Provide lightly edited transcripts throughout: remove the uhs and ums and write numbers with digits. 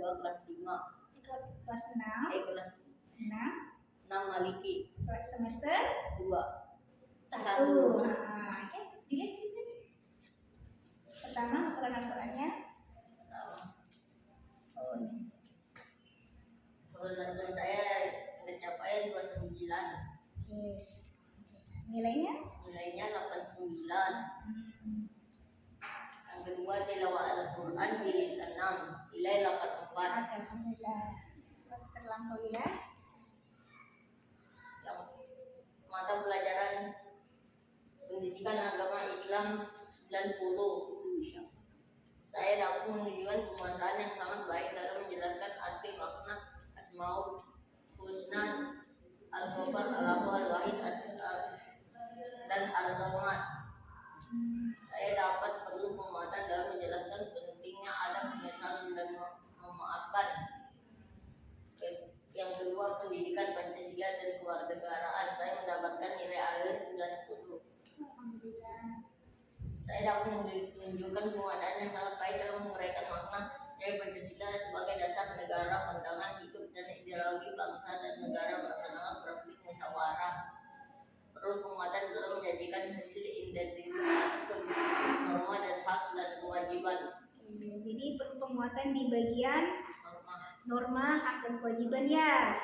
2 kelas 5. Kelas 6. Kelas 6. Maliki. Semester 2. 1. Oke, dilihat sini. Pertama hafalan Al-Qur'annya. Oh, ini. Hafalan Al-Qur'an saya pencapaian 29. Oke. Nilainya? Nilainya 89. Yang kedua tilawah Al-Qur'an jilid 6, nilai 84. Alhamdulillah. Terlampaui ya. Yang mata pelajaran pendidikan agama Islam 90. Saya dapat menunjukkan penguasaan yang sangat baik dalam menjelaskan arti makna Asmaul Husna, Al-Ghafar, Al-Ahad, Al-Wahid, dan Al-Samad. Saya dapat perlu penguatan dalam menjelaskan pentingnya adab, penyesalan, dan memaafkan. Yang kedua, pendidikan Pancasila dan kewarganegaraan. Saya mendapatkan nilai akhir 90. Saya dapat menunjukkan penguasaan yang sangat baik dalam menguraikan makna dari Pancasila sebagai dasar negara, pandangan hidup, dan ideologi bangsa dan negara berdasarkan prinsip musyawarah. Perlu penguatan dalam menjadikan hasil identifikasi subjektif, norma dan hak dan kewajiban. Jadi perlu penguatan di bagian norma, hak dan kewajiban ya.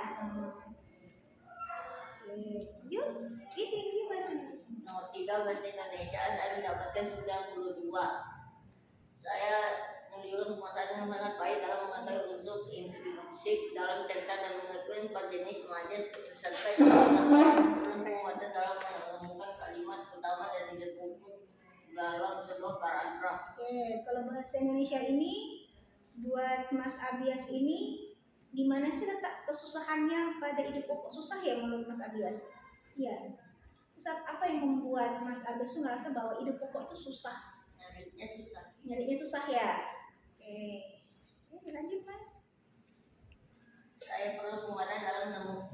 Yuk, ini bahasa Indonesia. Nomor 3 bahasa Indonesia saya mendapatkan 92. Saya menunjukkan penguasaan yang sangat baik dalam mengetahui unsur intrinsik dalam cerita dan mengetahui 4 jenis majas serta penguatan dalam menemukan kalimat utama dan didukung dalam sebuah paragraf. Oke, kalau bahasa Indonesia ini buat Mas Abias ini di mana sih letak kesusahannya pada ide pokok susah ya menurut Mas Abias? Iya. Ustaz, apa yang membuat Mas Abias tuh ngerasa bahwa ide pokok itu susah? Nyarinya susah ya? Oke. Oke, lanjut Mas. Saya perlu penguatan dalam 4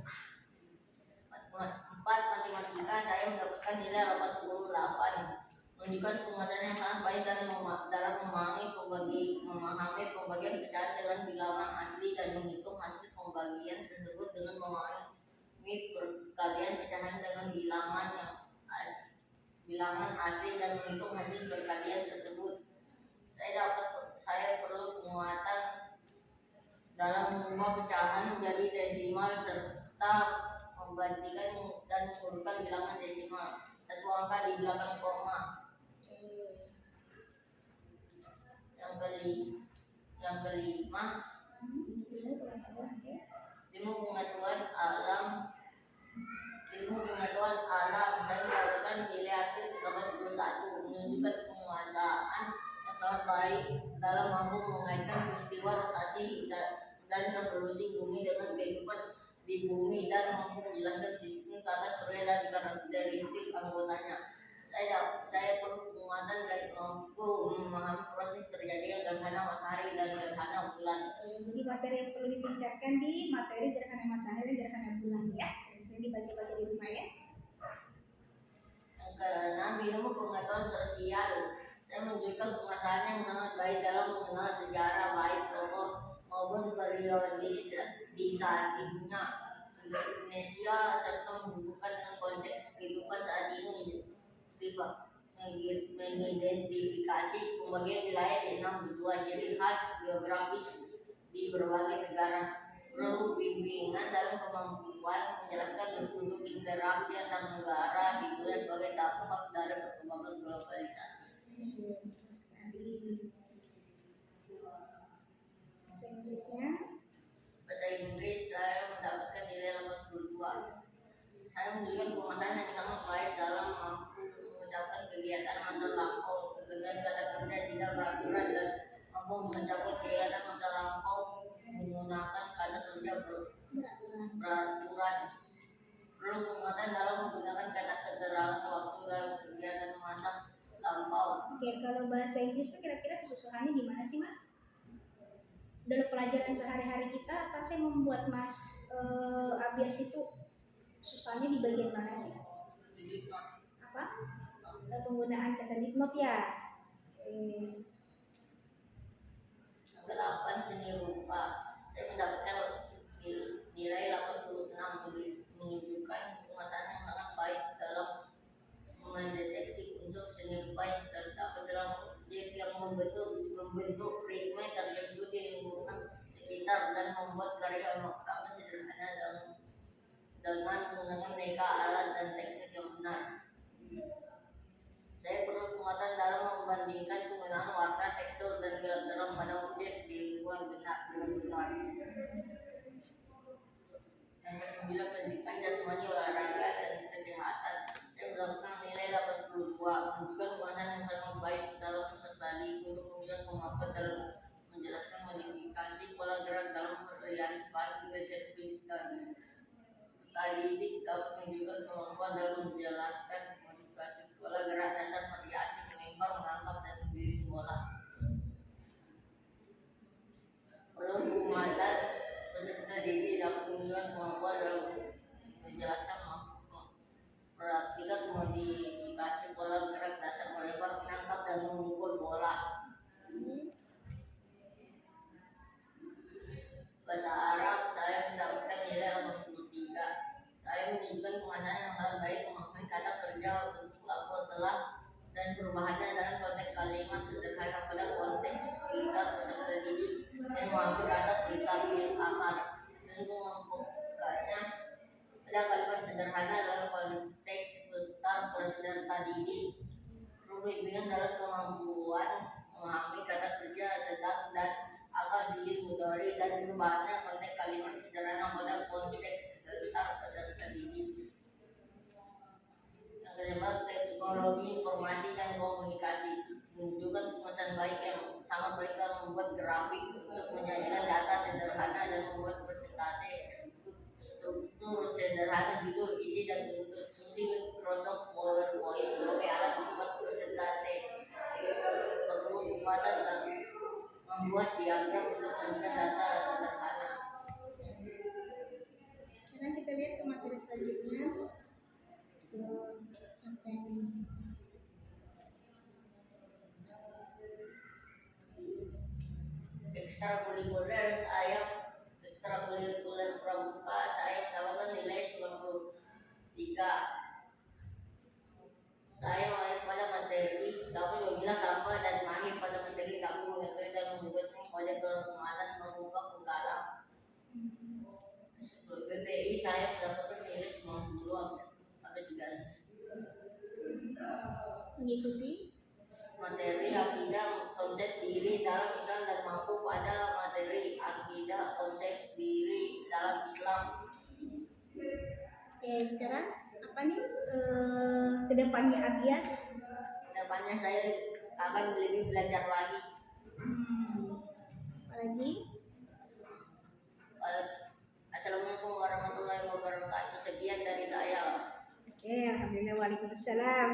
matematika, saya mendapatkan nilai 88. Menunjukkan penguasaan yang sangat baik dalam memahami pembagian pecahan dengan bilangan asli dan menghitung hasil pembagian tersebut dengan memahami perkalian pecahan dengan bilangan asli dan menghitung hasil perkalian tersebut. Saya perlu penguatan dalam mengubah pecahan menjadi desimal serta membantikan dan mengurutkan bilangan desimal satu angka di belakang koma. Yang kelima, ilmu pengetahuan alam. Saya mendapatkan nilai akhir 81, menunjukkan penguasaan yang sangat baik dalam mampu mengaitkan peristiwa rotasi dan revolusi bumi dengan kehidupan di bumi dan mampu menjelaskan sistem tata surya dan karakteristik anggotanya. Saya perlu penguatan dari mampu memahami proses terjadinya gerhana matahari dan gerhana bulan. Jadi materi yang perlu ditingkatkan di materi gerhana matahari dan gerhana bulan ya. Sering dibaca-baca di rumah ya. Yang keenam, ilmu pengetahuan sosial. Saya menunjukkan penguasaan yang sangat baik dalam mengenal sejarah baik tokoh maupun periodisasinya Indonesia serta menghubungkan dengan konteks kehidupan saat ini. Mengidentifikasi pembagian wilayah di 62 ciri khas geografis di berbagai negara. Perlu bimbingan dalam kemampuan menjelaskan bentuk interaksi antar negara dimulai sebagai dampak dari perkembangan globalisasi. Bahasa Inggrisnya? Bahasa Inggris saya mendapatkan nilai 82. Saya menunjukkan penguasaan yang sangat baik dalam mampu mengucapkan kegiatan masa lampau dengan kata kerja tidak beraturan dan mampu mencapai kegiatan masa lampau menggunakan kata kerja beraturan. Perlu penguatan dalam menggunakan kata keterangan waktu dalam kegiatan masa lampau. Oke, kalau bahasa Inggris itu kira-kira kesusahannya di mana sih Mas? Dalam pelajaran sehari-hari kita apa sih yang membuat Mas Abias itu susahnya di bagian mana sih? Apa? Penggunaan kata dipnot ya. Yang ke-8 seni rupa. membentuk ritme tertentu di lingkungan sekitar dan membuat karya makrama sederhana dengan menggunakan aneka alat dan teknik yang benar. Saya perlu penguatan dalam membandingkan penggunaan warna, tekstur, dan gerak terang pada objek di lingkungan dengan benar. Yang ke-9, pendidikan jasmani, olahraga, dan kesehatan. Saya mendapatkan nilai 82, menunjukkan penguasaan yang sangat baik dalam peserta didik untuk menunjukkan kemampuan dalam menjelaskan modifikasi pola gerak dalam variasi pasti dan tadi didik dapat menunjukkan kemampuan dalam menjelaskan modifikasi pola gerak dasar variasi melempar, menangkap, dan berdiri bola. Perlu penguatan peserta didik dapat menunjukkan kemampuan dalam menjelaskan praktikan modifikasi pola gerak dasar melempar, menangkap, dan memukul bola. Bahasa Arab saya mendapatkan nilai 83. Saya menunjukkan penguasaan yang sangat baik, memahami kata kerja, bentuk lafaz, telah, dan perubahannya dalam konteks kalimat sederhana pada konteks sekitar peserta didik, dan memahami kata perintah fi'il amar dan mengelompokkannya pada kalimat sederhana dalam konteks sekitar peserta didik. Perlu bimbingan dalam kemampuan memahami kata kerja, sedang, dan akan fi'il mudhari dan perubahannya konteks kalimat sederhana pada konteks sekitar peserta didik. Yang kelima, teknologi informasi dan komunikasi menunjukkan penguasaan baik yang sangat baik dalam membuat grafik untuk menyajikan data sederhana dan membuat presentasi struktur sederhana, judul, isi, dan bentuk fungsi Microsoft PowerPoint sebagai alat membuat presentasi. Perlu kekuatan dalam membuat diagram untuk menunjukkan data sederhana. Sekarang kita lihat ke materi selanjutnya, ke sampai ekstrakurikuler pramuka saya mendapatkan nilai 93. Saya mahir pada materi dapat memilah sampah dan mahir pada materi dapat mengetahui dan membuatnya pada kemampuan membuka penggalang. PPI saya mendapatkan nilai 90 atau 9. mengikuti Materi akidah konsep diri dalam Islam dan mampu pada materi akidah konsep diri dalam Islam. Oke, sekarang apa nih kedepannya Abias? Kedepannya saya akan lebih belajar lagi. Apalagi? Assalamualaikum warahmatullahi wabarakatuh. Sekian dari saya. Oke, alhamdulillah, waalaikumsalam.